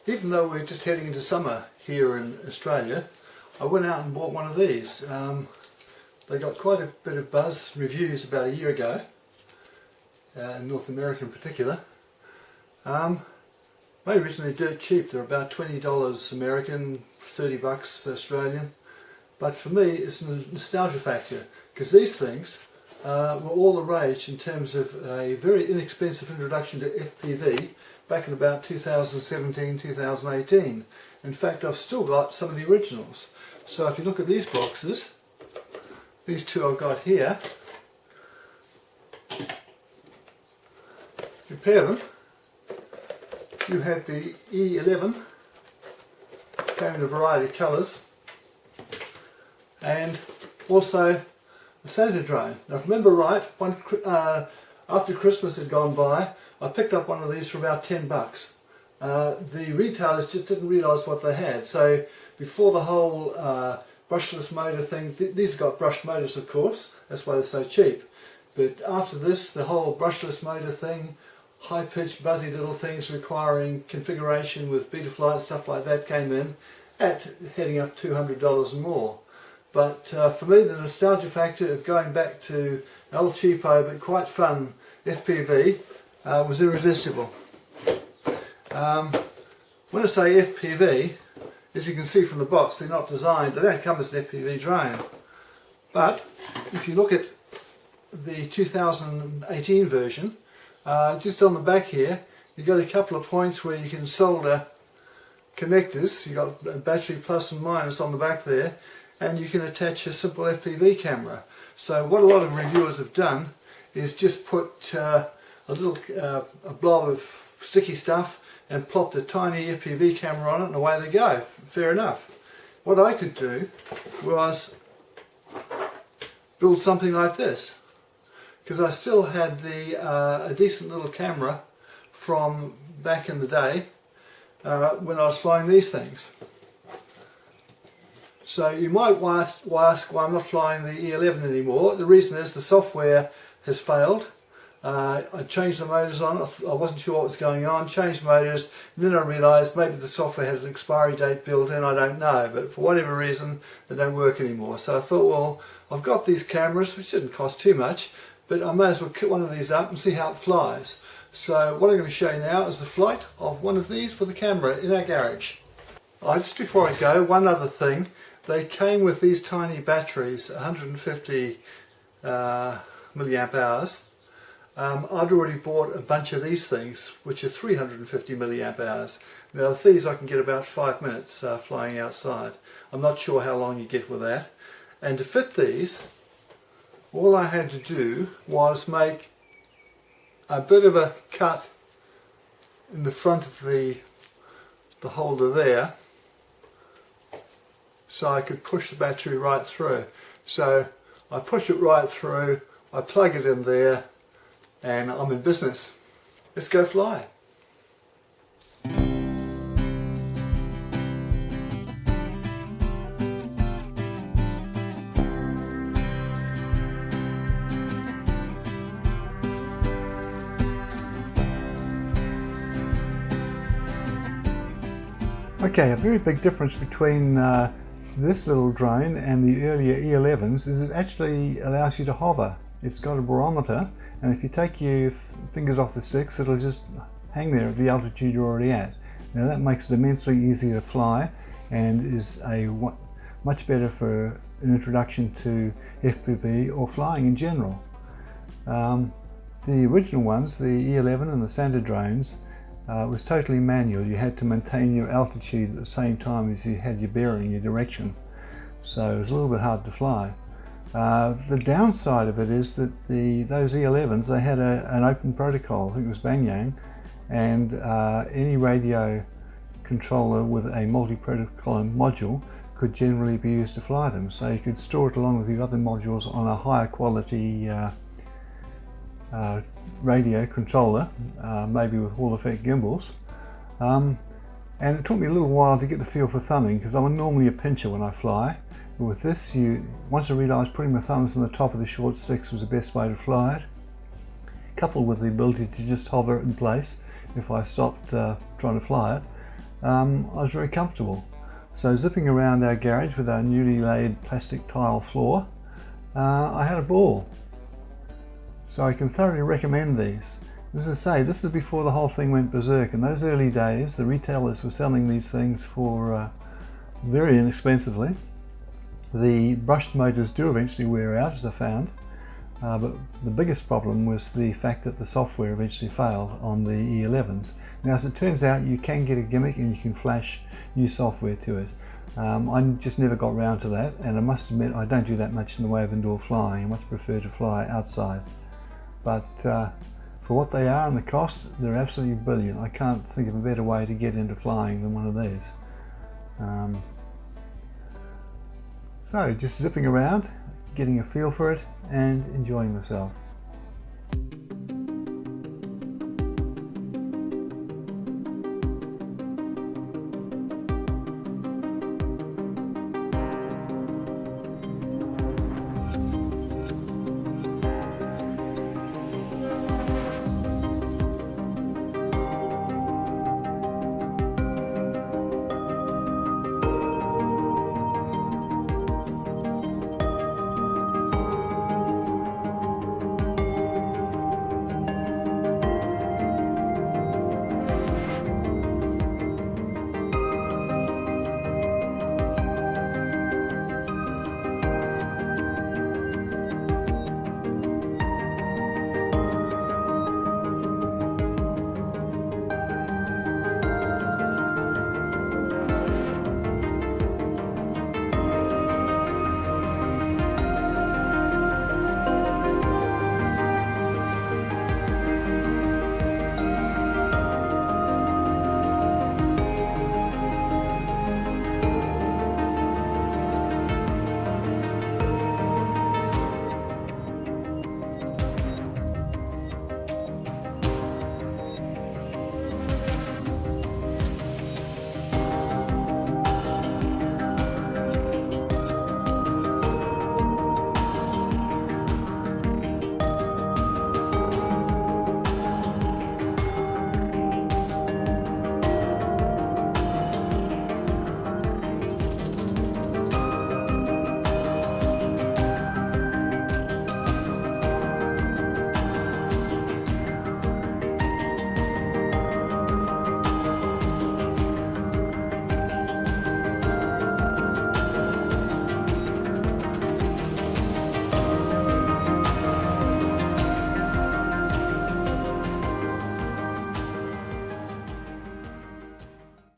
Even though we're just heading into summer here in Australia, I went out and bought one of these. They got quite a bit of buzz reviews about a year ago, in North America in particular. They originally dirt cheap. They're about $20 American, 30 bucks Australian. But for me, it's a nostalgia factor, because these things were all the rage in terms of a very inexpensive introduction to FPV back in about 2017, 2018. In fact, I've still got some of the originals. So if you look at these boxes, these two I've got here, you pair them, you have the E11, came in a variety of colours, and also the Santa drone. Now if I remember right, after Christmas had gone by, I picked up one of these for about 10 bucks. The retailers just didn't realise what they had. So before the whole brushless motor thing, these have got brushed motors of course, that's why they're so cheap. But after this, the whole brushless motor thing, high-pitched buzzy little things requiring configuration with Betaflight and stuff like that came in at heading up $200 and more. But for me, the nostalgia factor of going back to an old cheapo but quite fun FPV was irresistible. When I say FPV, as you can see from the box, they're not designed, they don't come as an FPV drone. But if you look at the 2018 version, just on the back here, you've got a couple of points where you can solder connectors. You've got a battery plus and minus on the back there, and you can attach a simple FPV camera. So what a lot of reviewers have done is just put a blob of sticky stuff and plopped a tiny FPV camera on it and away they go. Fair enough. What I could do was build something like this, because I still had a decent little camera from back in the day when I was flying these things. So you might ask why I'm not flying the E11 anymore. The reason is the software has failed. I changed the motors on, I wasn't sure what was going on, changed motors, and then I realised maybe the software had an expiry date built in, I don't know, but for whatever reason they don't work anymore. So I thought, well, I've got these cameras, which didn't cost too much, but I may as well kit one of these up and see how it flies. So what I'm going to show you now is the flight of one of these with a camera in our garage. Just before I go, one other thing. They came with these tiny batteries, 150 milliamp hours. I'd already bought a bunch of these things, which are 350 milliamp hours. Now with these I can get about 5 minutes flying outside. I'm not sure how long you get with that. And to fit these, all I had to do was make a bit of a cut in the front of the holder there, so I could push the battery right through. So I push it right through, I plug it in there, and I'm in business. Let's go fly. Okay, a very big difference between this little drone and the earlier E11s is it actually allows you to hover. It's got a barometer, and if you take your fingers off the sticks, it'll just hang there at the altitude you're already at. Now that makes it immensely easy to fly and is much better for an introduction to FPV or flying in general. The original ones, the E11 and the Santa drones, was totally manual. You had to maintain your altitude at the same time as you had your bearing, your direction. So it was a little bit hard to fly. The downside of it is that those E11s, they had an open protocol. I think it was Bangyang, and any radio controller with a multi-protocol module could generally be used to fly them. So you could store it along with the other modules on a higher quality radio controller, maybe with Hall effect gimbals, and it took me a little while to get the feel for thumbing, because I'm normally a pincher when I fly. But with this, once I realised putting my thumbs on the top of the short sticks was the best way to fly it, coupled with the ability to just hover it in place if I stopped trying to fly it, I was very comfortable. So zipping around our garage with our newly laid plastic tile floor, I had a ball. So I can thoroughly recommend these. As I say, this is before the whole thing went berserk. In those early days, the retailers were selling these things for very inexpensively. The brushed motors do eventually wear out, as I found, but the biggest problem was the fact that the software eventually failed on the E11s. Now, as it turns out, you can get a gimmick and you can flash new software to it. I just never got round to that, and I must admit I don't do that much in the way of indoor flying. I much prefer to fly outside. But for what they are and the cost, they're absolutely brilliant. I can't think of a better way to get into flying than one of these. So just zipping around, getting a feel for it and enjoying myself.